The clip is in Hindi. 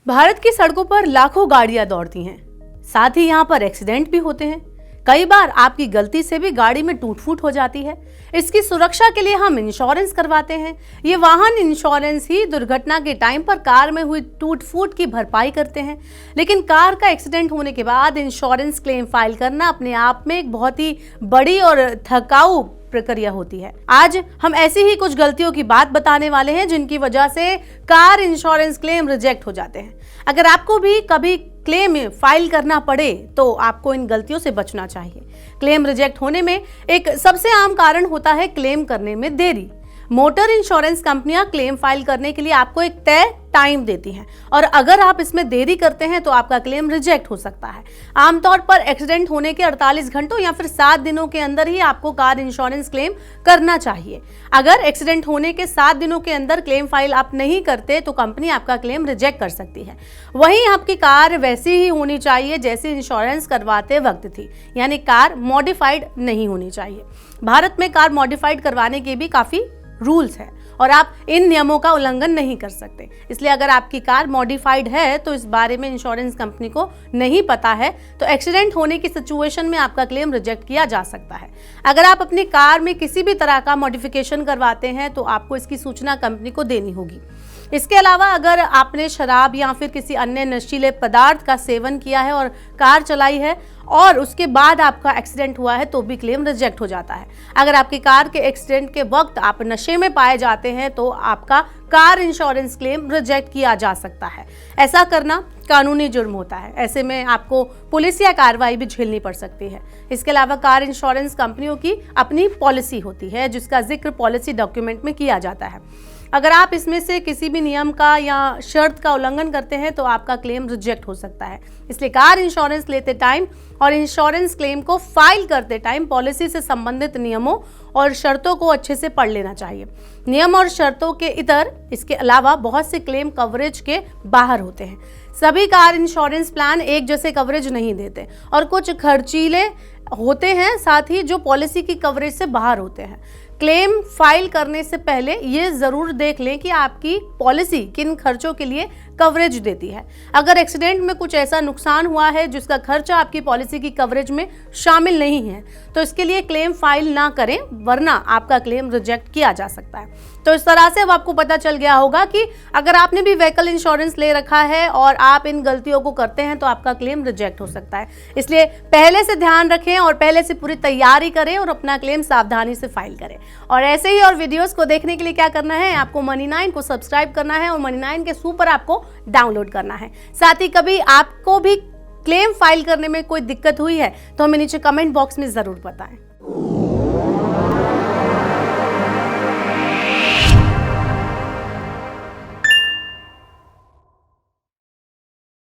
भारत की सड़कों पर लाखों गाड़ियां दौड़ती हैं, साथ ही यहाँ पर एक्सीडेंट भी होते हैं। कई बार आपकी गलती से भी गाड़ी में टूट फूट हो जाती है। इसकी सुरक्षा के लिए हम इंश्योरेंस करवाते हैं। ये वाहन इंश्योरेंस ही दुर्घटना के टाइम पर कार में हुई टूट फूट की भरपाई करते हैं। लेकिन कार का एक्सीडेंट होने के बाद इंश्योरेंस क्लेम फाइल करना अपने आप में एक बहुत ही बड़ी और थकाऊ प्रक्रिया होती है। आज हम ऐसी ही कुछ गलतियों की बात बताने वाले हैं जिनकी वजह से कार इंश्योरेंस क्लेम रिजेक्ट हो जाते हैं। अगर आपको भी कभी क्लेम फाइल करना पड़े तो आपको इन गलतियों से बचना चाहिए। क्लेम रिजेक्ट होने में एक सबसे आम कारण होता है क्लेम करने में देरी। मोटर इंश्योरेंस कंपनियां क्लेम फाइल करने के लिए आपको एक तय टाइम देती हैं और अगर आप इसमें देरी करते हैं तो आपका क्लेम रिजेक्ट हो सकता है। आमतौर पर एक्सीडेंट होने के 48 घंटों या फिर 7 दिनों के अंदर ही आपको कार इंश्योरेंस क्लेम करना चाहिए। अगर एक्सीडेंट होने के 7 दिनों के अंदर क्लेम फाइल आप नहीं करते तो कंपनी आपका क्लेम रिजेक्ट कर सकती है। वहीं आपकी कार वैसी ही होनी चाहिए जैसी इंश्योरेंस करवाते वक्त थी, यानी कार मॉडिफाइड नहीं होनी चाहिए। भारत में कार मॉडिफाइड करवाने के भी काफी रूल्स हैं और आप इन नियमों का उल्लंघन नहीं कर सकते। इसलिए अगर आपकी कार मॉडिफाइड है तो इस बारे में इंश्योरेंस कंपनी को नहीं पता है तो एक्सीडेंट होने की सिचुएशन में आपका क्लेम रिजेक्ट किया जा सकता है। अगर आप अपनी कार में किसी भी तरह का मॉडिफिकेशन करवाते हैं तो आपको इसकी सूचना कंपनी को देनी होगी। इसके अलावा अगर आपने शराब या फिर किसी अन्य नशीले पदार्थ का सेवन किया है और कार चलाई है और उसके बाद आपका एक्सीडेंट हुआ है तो भी क्लेम रिजेक्ट हो जाता है। अगर आपकी कार के एक्सीडेंट के वक्त आप नशे में पाए जाते हैं तो आपका कार इंश्योरेंस क्लेम रिजेक्ट किया जा सकता है। ऐसा करना कानूनी जुर्म होता है। ऐसे में आपको पुलिस या कार्रवाई भी झेलनी पड़ सकती है। इसके अलावा कार इंश्योरेंस कंपनियों की अपनी पॉलिसी होती है जिसका जिक्र पॉलिसी डॉक्यूमेंट में किया जाता है। अगर आप इसमें से किसी भी नियम का या शर्त का उल्लंघन करते हैं तो आपका क्लेम रिजेक्ट हो सकता है। इसलिए कार इंश्योरेंस लेते टाइम और इंश्योरेंस क्लेम को फाइल करते टाइम पॉलिसी से संबंधित नियमों और शर्तों को अच्छे से पढ़ लेना चाहिए। नियम और शर्तों के इतर इसके अलावा बहुत से क्लेम कवरेज के बाहर होते हैं। सभी कार इंश्योरेंस प्लान एक जैसे कवरेज नहीं देते और कुछ खर्चीले होते हैं, साथ ही जो पॉलिसी की कवरेज से बाहर होते हैं। क्लेम फाइल करने से पहले ये जरूर देख लें कि आपकी पॉलिसी किन खर्चों के लिए कवरेज देती है। अगर एक्सीडेंट में कुछ ऐसा नुकसान हुआ है जिसका खर्चा आपकी पॉलिसी की कवरेज में शामिल नहीं है तो इसके लिए क्लेम फाइल ना करें, वरना आपका क्लेम रिजेक्ट किया जा सकता है। तो इस तरह से अब आपको पता चल गया होगा कि अगर आपने भी व्हीकल इंश्योरेंस ले रखा है और आप इन गलतियों को करते हैं तो आपका क्लेम रिजेक्ट हो सकता है। इसलिए पहले से ध्यान रखें और पहले से पूरी तैयारी करें और अपना क्लेम सावधानी से फाइल करें। और ऐसे ही और वीडियोस को देखने के लिए क्या करना है, आपको मनी9 को सब्सक्राइब करना है और मनी9 के सुपर ऐप को डाउनलोड करना है। साथ ही कभी आपको भी क्लेम फाइल करने में कोई दिक्कत हुई है तो हमें नीचे कमेंट बॉक्स में जरूर बताएं।